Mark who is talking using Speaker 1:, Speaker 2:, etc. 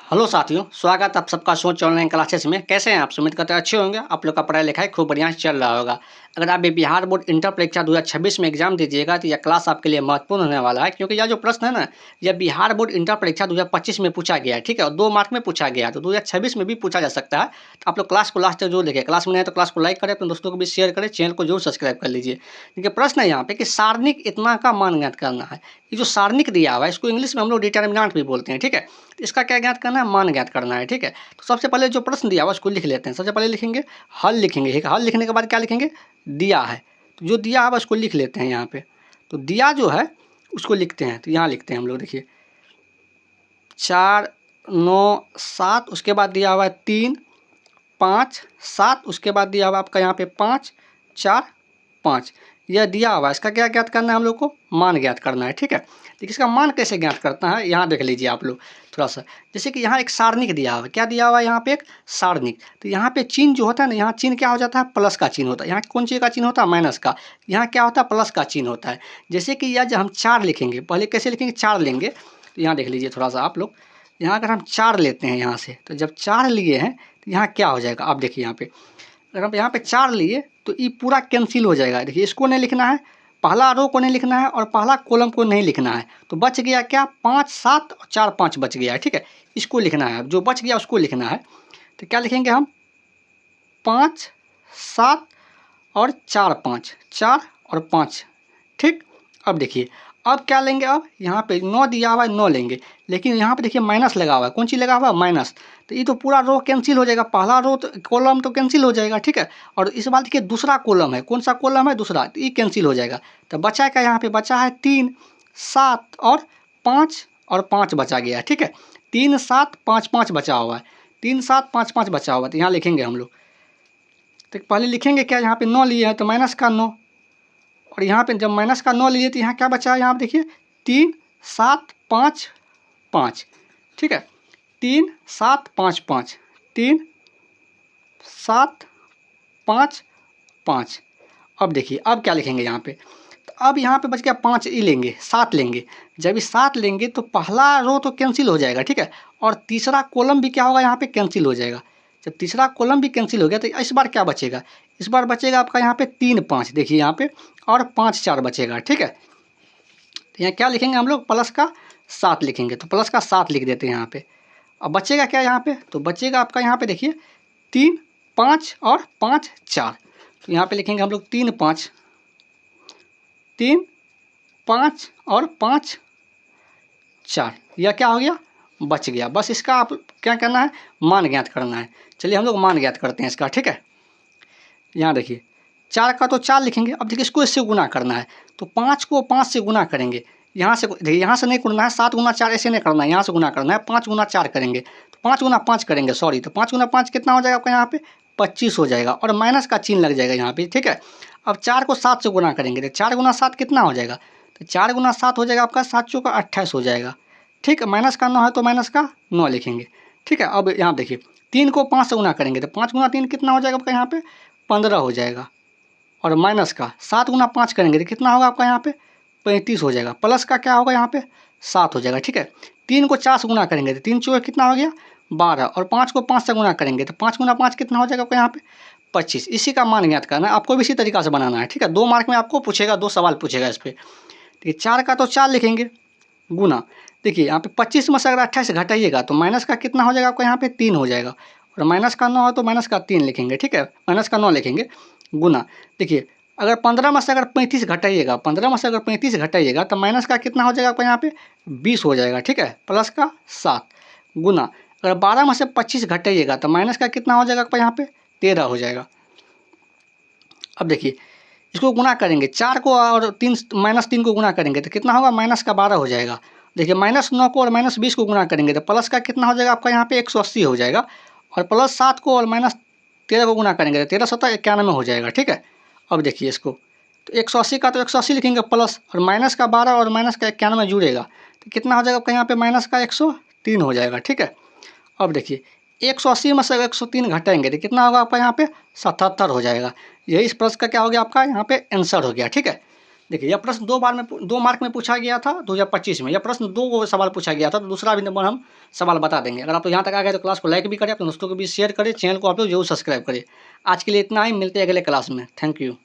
Speaker 1: Hello साथियों, स्वागत आप सबका सोच ऑनलाइन क्लासेस में। कैसे हैं आप? उम्मीद करते हैं अच्छे होंगे। आप लोग का पढ़ाई लिखाई खूब बढ़िया चल रहा होगा। अगर आप ये बिहार बोर्ड इंटर परीक्षा 2026 में एग्जाम दीजिएगा तो यह क्लास आपके लिए महत्वपूर्ण होने वाला है, क्योंकि यह जो प्रश्न है ना, यह बिहार बोर्ड इंटर परीक्षा 2025 में पूछा गया है। ठीक है, और 2 मार्क में पूछा गया है, तो 2026 में भी पूछा जा सकता है। तो आप लोग क्लास को लास्ट तक जरूर देखें। क्लास में नहीं है तो क्लास को लाइक करें, अपने दोस्तों को भी शेयर करें, चैनल को जरूर सब्सक्राइब कर लीजिए। क्योंकि प्रश्न है यहाँ पे कि सारणिक इतना का मान ज्ञात करना है। ये जो सारणिक दिया हुआ है इसको इंग्लिश में हम लोग डिटर्मिनेंट भी बोलते हैं। ठीक है, इसका क्या ज्ञात करना है? मान ज्ञात करना है। ठीक है, तो सबसे पहले जो प्रश्न दिया हुआ उसको लिख लेते हैं। सबसे पहले लिखेंगे हल, लिखेंगे। एक हल लिखने के बाद क्या लिखेंगे? दिया है। तो जो दिया है उसको लिख लेते हैं यहाँ पे। तो दिया जो है उसको लिखते हैं, तो यहाँ लिखते हैं हम लोग। देखिए 4 9 7, उसके बाद दिया हुआ है 3 5 7, उसके बाद दिया हुआ आपका यहाँ पे 5 4 5। यह दिया हुआ है, इसका क्या ज्ञात करना है? हम लोग को मान ज्ञात करना है। ठीक है, देखिए इसका मान कैसे ज्ञात करता है यहाँ देख लीजिए आप लोग थोड़ा सा। जैसे कि यहाँ एक सारणिक दिया हुआ है। क्या दिया हुआ है यहाँ पे? एक सारणिक। तो यहाँ पे चिन्ह जो होता है ना, यहाँ चिन्ह क्या हो जाता है? प्लस का चिन्ह होता है। यहाँ कौन चीज़ का चिन्ह होता है? माइनस का। यहाँ क्या होता है? प्लस का चिन्ह होता है। जैसे कि यह जब हम 4 लिखेंगे, पहले कैसे लिखेंगे? 4 लेंगे। तो यहाँ देख लीजिए थोड़ा सा आप लोग। यहाँ अगर हम 4 लेते हैं यहाँ से, तो जब 4 लिए हैं तो यहाँ क्या हो जाएगा? आप देखिए यहाँ पे, अगर हम यहाँ पे 4 लिए तो ये पूरा कैंसिल हो जाएगा। देखिए इसको नहीं लिखना है, पहला रो को नहीं लिखना है और पहला कॉलम को नहीं लिखना है। तो बच गया क्या? 5 7 और 4 5 बच गया है। ठीक है, इसको लिखना है। जो बच गया उसको लिखना है। तो क्या लिखेंगे हम? 5 7 और 4 5, 4 और 5। ठीक, अब देखिए अब क्या लेंगे? अब यहाँ पे 9 दिया हुआ है, 9 लेंगे। लेकिन यहाँ पे देखिए माइनस लगा हुआ है। कौन चीज़ लगा हुआ है? माइनस। तो ये तो पूरा रो कैंसिल हो जाएगा, पहला रो तो कॉलम तो कैंसिल हो जाएगा। ठीक है, और इस बार देखिए दूसरा कॉलम है। कौन सा कॉलम है? दूसरा। तो ये कैंसिल हो जाएगा। तो बचा क्या? यहाँ पे बचा है 3 7 और 5 और 5 बचा गया है। ठीक है, 3 7 5 5 बचा हुआ है। 3 7 5 5 बचा हुआ है। तो यहाँ लिखेंगे हम लोग। तो पहले लिखेंगे क्या? यहाँ पे 9 लिए हैं तो माइनस का 9, और यहाँ पे जब माइनस का 9 लिए तो यहाँ क्या बचा है? यहाँ पे देखिए 3 7 5 5। ठीक है, 3 7 5 5, 3 7 5 5। अब देखिए अब क्या लिखेंगे यहाँ पे? तो अब यहाँ पे बच गया 5 ही लेंगे, 7 लेंगे। जब ये 7 लेंगे तो पहला रो तो कैंसिल हो जाएगा। ठीक है, और तीसरा कॉलम भी क्या होगा? यहाँ पे कैंसिल हो जाएगा। जब तीसरा कॉलम भी कैंसिल हो गया तो इस बार क्या बचेगा? इस बार बचेगा आपका यहाँ पे 3 5, देखिए यहाँ पे, और 5 4 बचेगा। ठीक है, तो यहाँ क्या लिखेंगे हम लोग? प्लस का 7 लिखेंगे। तो प्लस का 7 लिख देते हैं यहाँ पे। अब बचेगा क्या यहाँ पे? तो बचेगा आपका यहाँ पे देखिए 3 5 और 5 4। तो यहाँ पे लिखेंगे हम लोग 3 5, 3 5 और 5 4। यह क्या हो गया? बच गया। बस इसका आप क्या करना है? मान ज्ञात करना है। चलिए हम लोग मान ज्ञात करते हैं इसका। ठीक है, यहाँ देखिए 4 का तो 4 लिखेंगे। अब देखिए इसको इससे गुना करना है, तो 5 को 5 से गुना करेंगे। यहाँ से देखिए, यहाँ से नहीं गुना है, 7 गुना 4 ऐसे नहीं करना है, यहाँ से गुना करना है। 5 गुना 4 करेंगे, तो 5 गुना 5 करेंगे, सॉरी। तो 5 गुना 5 कितना हो जाएगा आपका? यहाँ पे 25 हो जाएगा, और माइनस का चिन्ह लग जाएगा यहाँ पे। ठीक है, अब 4 को 7 से गुना करेंगे, तो 4 गुना 7 कितना हो जाएगा? तो 4 गुना 7 हो जाएगा आपका 7 चौका 28 हो जाएगा। ठीक है, माइनस का 9 है तो माइनस का 9 लिखेंगे। ठीक है, अब यहाँ देखिए 3 को 5 से गुना करेंगे, तो 5 गुना 3 कितना हो जाएगा आपका? यहाँ पे 15 हो जाएगा, और माइनस का 7 गुना 5 करेंगे तो कितना होगा आपका? यहाँ पे 35 हो जाएगा। प्लस का क्या होगा? यहाँ पे 7 हो जाएगा। ठीक है, 3 को 4 से गुना करेंगे तो 3 चौके कितना हो गया? 12, और 5 को 5 से गुना करेंगे तो 5 गुना 5 कितना हो जाएगा आपका? यहाँ पे 25। इसी का मान ज्ञात करना है आपको भी, इसी तरीका से बनाना है। ठीक है, 2 मार्क में आपको पूछेगा, 2 सवाल पूछेगा इस पर। ठीक है, 4 का तो 4 लिखेंगे गुना। देखिए यहाँ पे 25 में से अगर 28 घटाइएगा तो माइनस का कितना हो जाएगा आपका? यहाँ पे 3 हो जाएगा, और माइनस का 9 है तो माइनस का 3 लिखेंगे। ठीक है, माइनस का 9 लिखेंगे गुना। देखिए अगर 15 में से अगर 35 घटाइएगा, 15 में से अगर 35 घटाइएगा तो माइनस का कितना हो जाएगा आपका? यहाँ पे 20 हो जाएगा। ठीक है, प्लस का 7 गुना। अगर 12 में से 25 घटाइएगा तो माइनस का कितना हो जाएगा आपका? यहाँ पे 13 हो जाएगा। अब देखिए इसको गुना करेंगे, 4 को और 3 माइनस 3 को गुना करेंगे तो कितना होगा? माइनस का 12 हो जाएगा। देखिए माइनस 9 को और माइनस 20 को गुना करेंगे तो प्लस का कितना हो जाएगा आपका? यहाँ पे 180 हो जाएगा, और प्लस 7 को और माइनस 13 को गुना करेंगे तो 13 7 91 हो जाएगा। ठीक है, अब देखिए इसको, तो 180 का तो 180 लिखेंगे प्लस, और माइनस का 12 और माइनस का 91 जुड़ेगा तो कितना हो जाएगा आपका? यहाँ पे माइनस का 103 हो जाएगा। ठीक है, अब देखिए 180 में से 103 घटाएंगे तो कितना होगा आपका? यहाँ पे 77 हो जाएगा। यही इस प्रश्न का क्या हो गया आपका? यहाँ पे आंसर हो गया। ठीक है, देखिए यह प्रश्न 2 मार्क में पूछा गया था 2025 में। यह प्रश्न 2 सवाल पूछा गया था, तो दूसरा भी नंबर हम सवाल बता देंगे। अगर आप लोग यहाँ तक आ गए तो क्लास को लाइक भी करें, अपने दोस्तों को भी शेयर करें, चैनल को आप लोग जरूर सब्सक्राइब करें। आज के लिए इतना ही, मिलते हैं अगले क्लास में। Thank you.